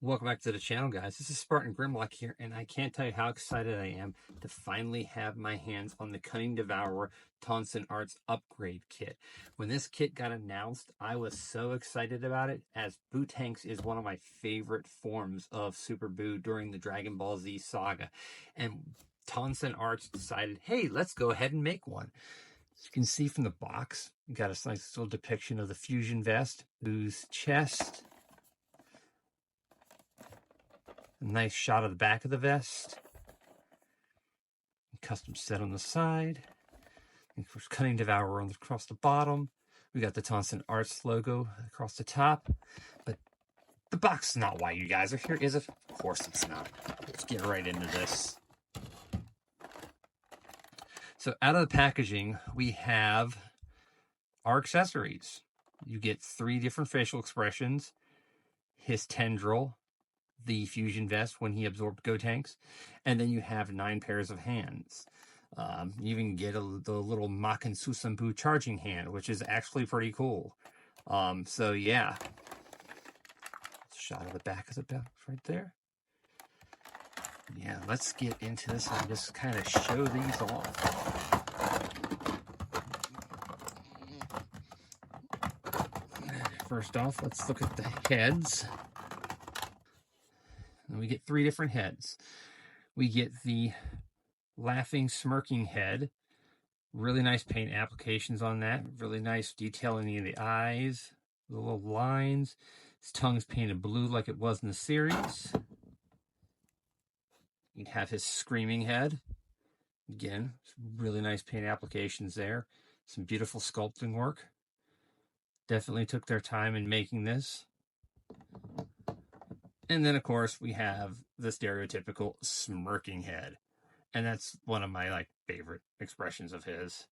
Welcome back to the channel, guys. This is Spartan Grimlock here, and I can't tell you how excited I am to finally have my hands on the Cunning Devourer Tonsen Arts upgrade kit. When this kit got announced, I was so excited about it, as Buutenks is one of my favorite forms of Super Buu during the Dragonball Z saga. And Tonsen Arts decided, hey, let's go ahead and make one. As you can see from the box, you got a nice little depiction of the fusion vest, Buu's chest, a nice shot of the back of the vest, custom set on the side, and of course Cunning Devourer across the bottom. We got the Tonsen Arts logo across the top, but the box is not why you guys are here, is it? Of course it's not. Let's get right into this. So out of the packaging, we have our accessories. You get 3 different facial expressions, his tendril, the fusion vest when he absorbed Buutenks, and then you have 9 pairs of hands. You even get the little Tonsen charging hand, which is actually pretty cool. So yeah, shot of the back of the box right there. Yeah, let's get into this and just kind of show these off. First off, let's look at the heads. And we get 3 different heads. We get the laughing, smirking head. Really nice paint applications on that. Really nice detailing in the eyes, the little lines. His tongue's painted blue like it was in the series. You have his screaming head. Again, really nice paint applications there. Some beautiful sculpting work. Definitely took their time in making this. And then, of course, we have the stereotypical smirking head. And that's one of my favorite expressions of his.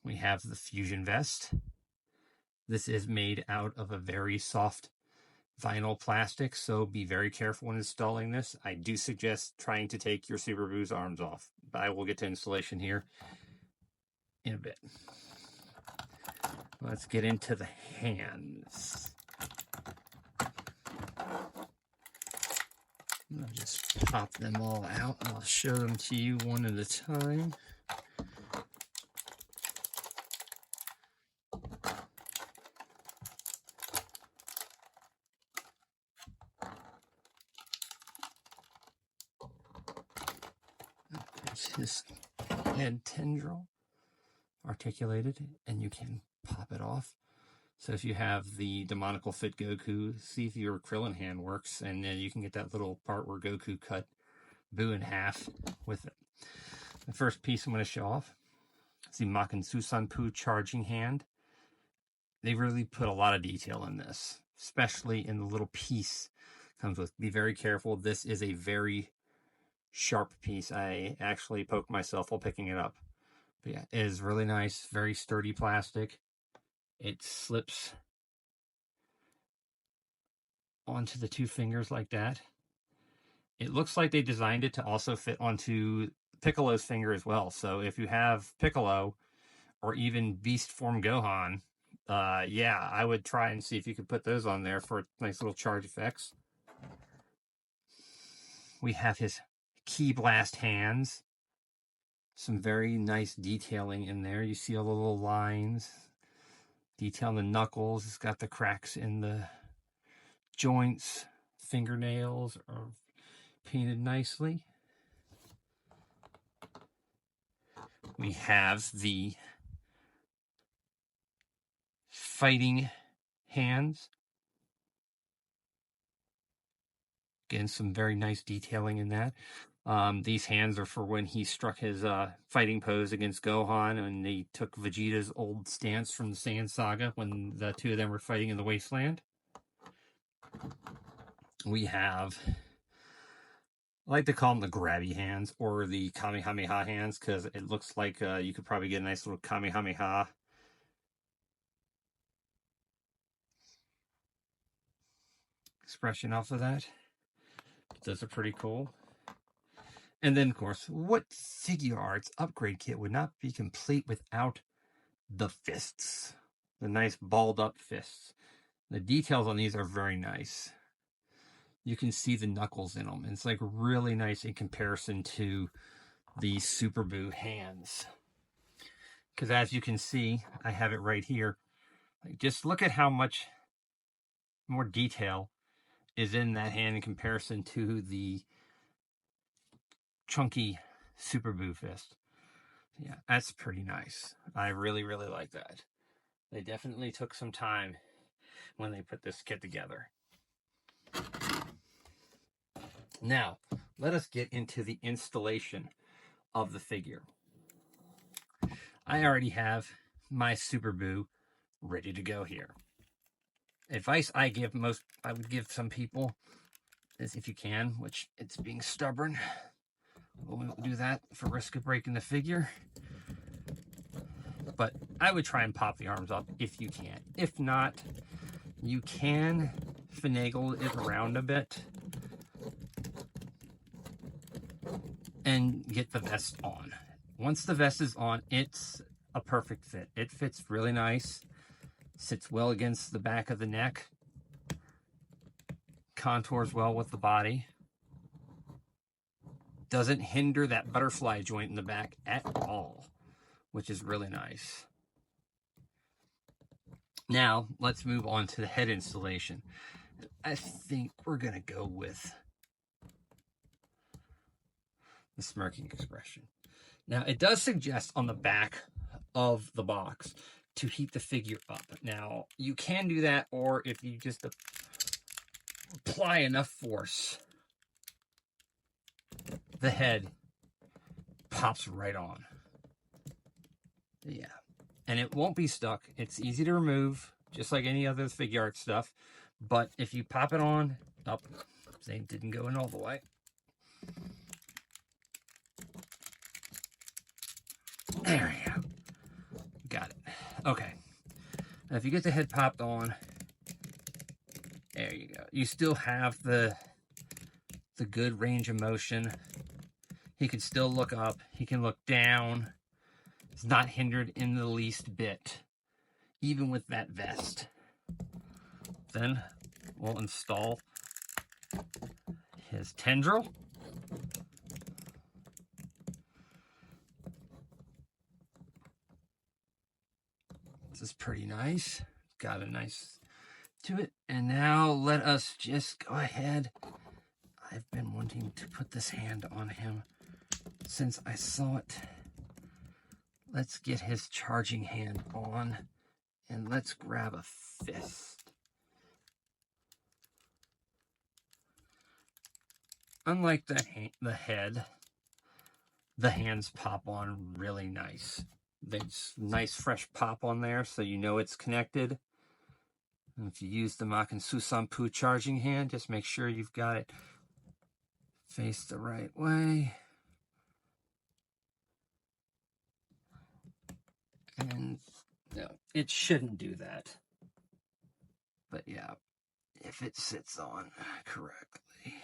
We have the fusion vest. This is made out of a very soft vinyl plastic, so be very careful when installing this. I do suggest trying to take your Super Buu's arms off, but I will get to installation here in a bit. Let's get into the hands. I'll just pop them all out and I'll show them to you one at a time. There's his head tendril articulated, and you can pop it off. So if you have the demonical fit Goku, see if your Krillin hand works, and then you can get that little part where Goku cut Buu in half with it. The first piece I'm going to show off is the Tonsen charging hand. They really put a lot of detail in this, especially in the little piece it comes with. Be very careful. This is a very sharp piece. I actually poked myself while picking it up. But yeah, it is really nice, very sturdy plastic. It slips onto the 2 fingers like that. It looks like they designed it to also fit onto Piccolo's finger as well. So if you have Piccolo or even Beast Form Gohan, yeah, I would try and see if you could put those on there for nice little charge effects. We have his Ki Blast hands. Some very nice detailing in there. You see all the little lines. Detail on the knuckles. It's got the cracks in the joints. Fingernails are painted nicely. We have the fighting hands. Again, some very nice detailing in that. These hands are for when he struck his fighting pose against Gohan, and they took Vegeta's old stance from the Saiyan Saga when the 2 of them were fighting in the wasteland. We have, I like to call them the grabby hands or the Kamehameha hands, because it looks like you could probably get a nice little Kamehameha expression off of that. Those are pretty cool. And then, of course, what figure arts upgrade kit would not be complete without the fists? The nice balled up fists. The details on these are very nice. You can see the knuckles in them. It's like really nice in comparison to the Super Boo hands. Because as you can see, I have it right here. Like, just look at how much more detail is in that hand in comparison to the chunky Super Boo fist. Yeah, that's pretty nice. I really, really like that. They definitely took some time when they put this kit together. Now, let us get into the installation of the figure. I already have my Super Boo ready to go here. Advice I would give some people is, if you can, which it's being stubborn, we won't do that for risk of breaking the figure. But I would try and pop the arms up if you can. If not, you can finagle it around a bit and get the vest on. Once the vest is on, it's a perfect fit. It fits really nice, sits well against the back of the neck, contours well with the body, doesn't hinder that butterfly joint in the back at all, which is really nice. Now, let's move on to the head installation. I think we're going to go with the smirking expression. Now, it does suggest on the back of the box to heat the figure up. Now, you can do that, or if you just apply enough force, the head pops right on. Yeah. And it won't be stuck. It's easy to remove, just like any other figure art stuff. But if you pop it on, they didn't go in all the way. There we go. Got it. Okay. Now, if you get the head popped on, there you go. You still have the good range of motion. He can still look up. He can look down. It's not hindered in the least bit, even with that vest. Then we'll install his tendril. This is pretty nice. Got a nice to it. And now let us just go ahead. I've been wanting to put this hand on him since I saw it. Let's get his charging hand on, and let's grab a fist. Unlike the head, the hands pop on really nice. There's nice fresh pop on there, so you know it's connected. And if you use the Maken Susanpu charging hand, just make sure you've got it faced the right way. And no, it shouldn't do that. But yeah, if it sits on correctly,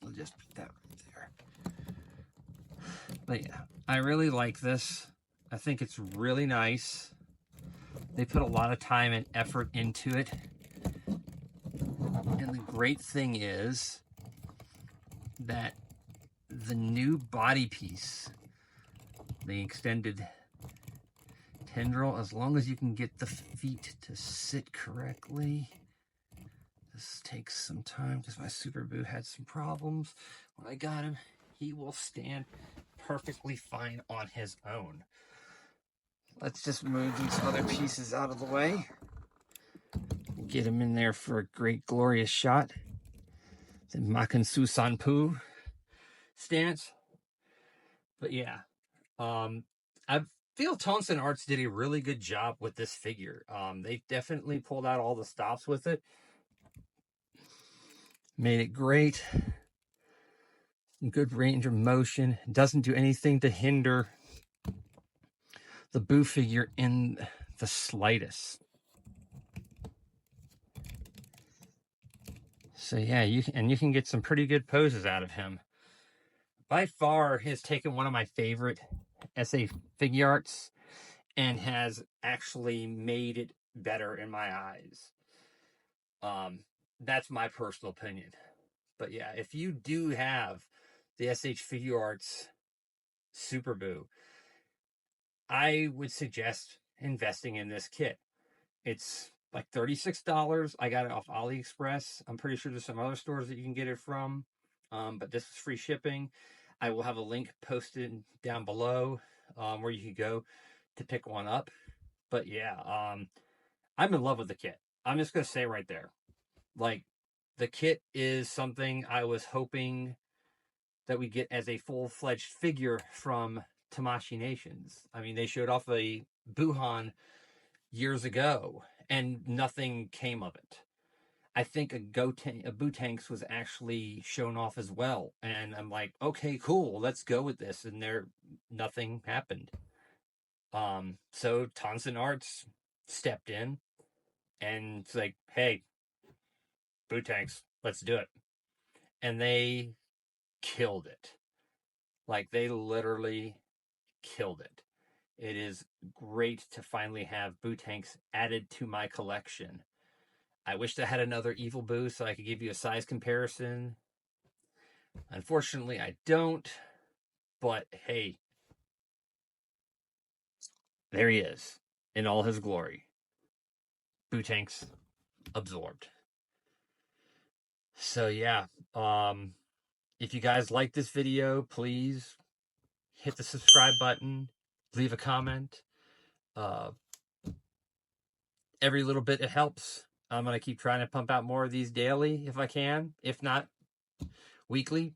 we'll just put that right there. But yeah, I really like this. I think it's really nice. They put a lot of time and effort into it. And the great thing is that the new body piece, the extended tendril, as long as you can get the feet to sit correctly. This takes some time because my Super Boo had some problems. When I got him, he will stand perfectly fine on his own. Let's just move these other pieces out of the way. Get him in there for a great, glorious shot. The Maken Susanpu stance. But yeah, I feel Tonsen Arts did a really good job with this figure. They definitely pulled out all the stops with it. Made it great. Good range of motion. Doesn't do anything to hinder the Boo figure in the slightest. So yeah, you can get some pretty good poses out of him. By far, has taken one of my favorite SA figure arts and has actually made it better in my eyes. That's my personal opinion. But yeah, if you do have the SH Figure Arts Super Boo, I would suggest investing in this kit. It's like $36. I got it off Aliexpress. I'm pretty sure there's some other stores that you can get it from. But this is free shipping. I will have a link posted down below where you can go to pick one up. But yeah, I'm in love with the kit. I'm just going to say right there. Like, the kit is something I was hoping that we get as a full-fledged figure from Tamashii Nations. I mean, they showed off a Buuhan years ago, and nothing came of it. I think a Buutenks was actually shown off as well, and I'm like, okay, cool, let's go with this. And nothing happened. So Tonsen Arts stepped in, and it's like, hey, Buutenks, let's do it. And they killed it. Like, they literally killed it. It is great to finally have Buutenks added to my collection. I wish I had another Evil Boo so I could give you a size comparison. Unfortunately, I don't. But hey, there he is in all his glory. Buutenks absorbed. So yeah, if you guys like this video, please hit the subscribe button, leave a comment. Every little bit, it helps. I'm going to keep trying to pump out more of these daily if I can, if not weekly.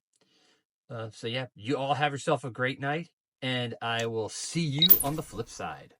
So yeah, you all have yourself a great night, and I will see you on the flip side.